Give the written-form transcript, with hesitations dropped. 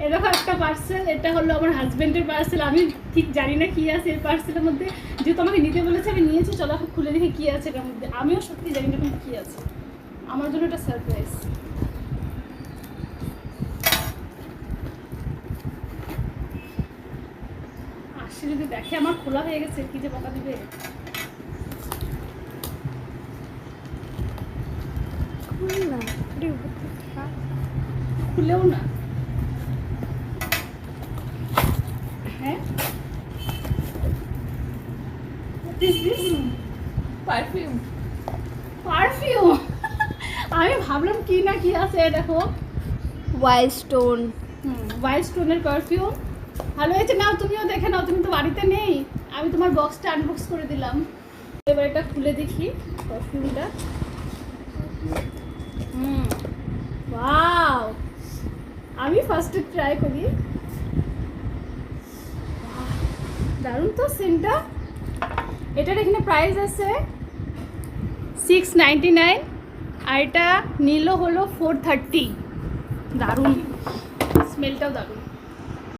এরকম একটা পার্সেল, এটা হলো আমার হাজবেন্ডের পার্সেল। আমি ঠিক জানি না কি আছে এই পার্সেলের মধ্যে, যেহেতু আমাকে নিতে বলেছে আমি নিয়েছি। চলো এখন খুলে দেখি কি আছে এটার মধ্যে। আমিও সত্যি জানি না কি আছে, আমার জন্য এটা সারপ্রাইজ। আসলে যদি দেখে আমার খোলা হয়ে গেছে, কি যে বকা দিবে। খুলেও না। হ্যাঁ, পারফিউম। পারফিউম। আমি ভাবলাম কি না কি আছে, দেখো ওয়াইল্ড স্টোন। ওয়াইল্ড স্টোনের পারফিউম। ভালো হয়েছে, নাও তুমিও দেখে নাও, তুমি তো বাড়িতে নেই। আমি তোমার বক্সটা আনবক্স করে দিলাম। এবার এটা খুলে দেখি পারফিউমটা। ওয়াও, আমি ফার্স্টে ট্রাই করি। দারুণ তো সেন্টটা। এটার এখানে প্রাইস আছে 699 আর এটা নিল হলো 430। দারুণ, স্মেলটাও দারুণ।